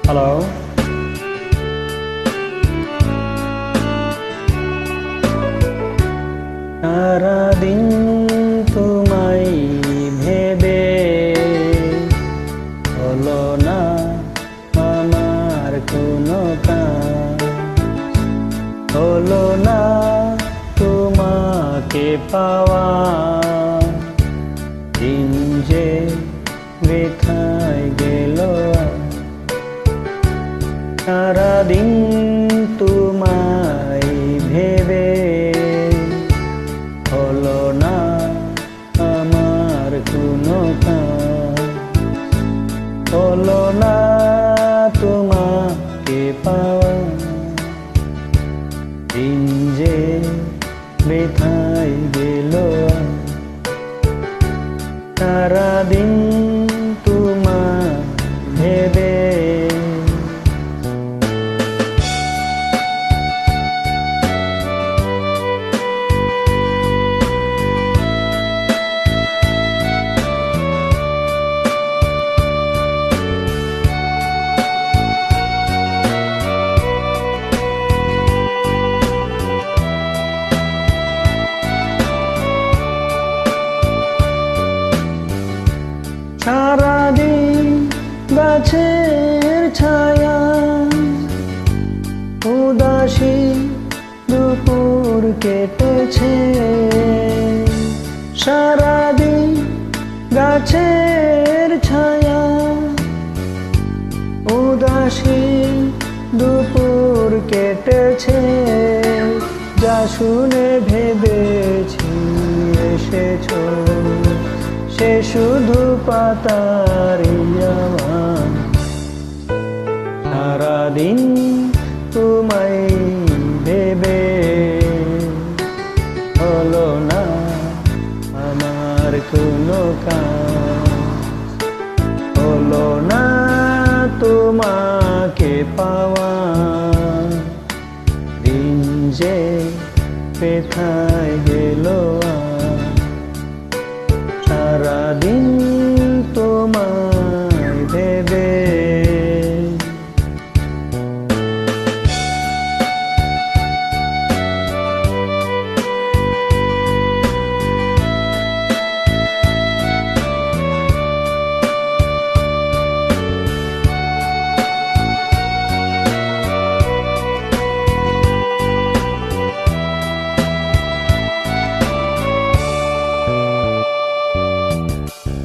Hello. সারাদিন তোমায় ভেবে হলো না আমার কোনো কাজ, হলো না তোমাকে পাওয়া। দিন যে বৃথায় গেল, সারাদিন তোমায় ভেবে হলো না আমার কোনো কাজ, হলো না তোমাকে পাওয়া। দিন যে বৃথায় গেল, সারাদিন তোমায় ভেবে। সারাদিন গাছের ছায়া, উদাসী দুপুর কেটেছে। সারাদিন গাছের ছায়া, উদাসী দুপুর কেটেছে। যা শুনে ভেবেছি এসেছো, সে শুধু পাতারই আওয়াজ। সারাদিন তোমায় ভেবে হলো না আমার কোনো কাজ, হলো না তোমাকে পাওয়া। দিন যে বৃথায় গেল, সারাদিন তোমায় ভেবে।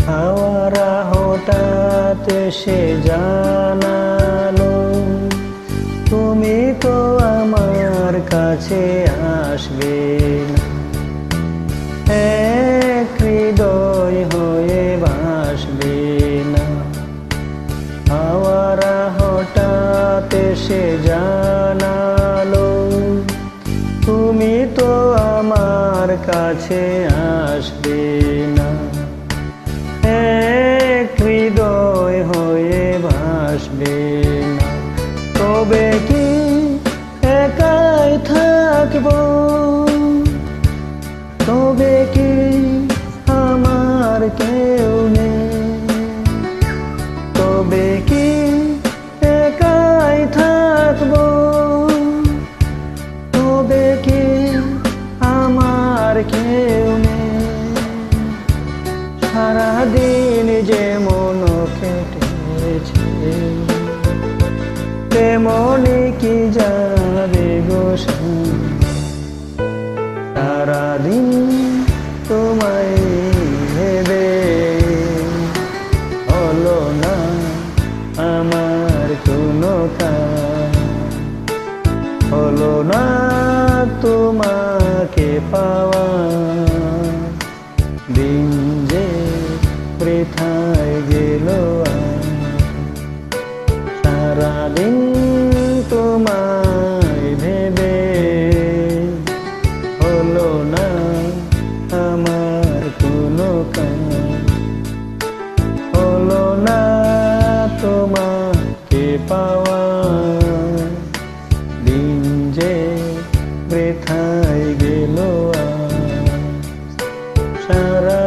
হাওয়ারা হঠাৎ এসে জানালো, তুমি তো আমার কাছে আসবে না। এক হৃদয় হয়ে ভাসবে না। হাওয়ারা হঠাৎ এসে জানালো, তুমি তো আমার কাছে আসবে না। এক হৃদয় হয়ে ভাসবে না। তবে কি একাই থাকবো, তবে কি আমার কেউ নেই, তবে কি একাই থাকবো, তবে কি আমার কেউ নেই। সারাদিন যেমন কেটেছে, তেমনই কি যাবে গো। সারাদিন তোমায় ভেবে হলো না আমার কোনো কাজ, হলো না তোমাকে পাওয়া। দিন যে বৃথায় গেল, সারাদিন তোমায় ভেবে হলো না আমার কোনো কাজ, হলো না তোমাকে পাওয়া। দিন যে বৃথায় গেল, সারা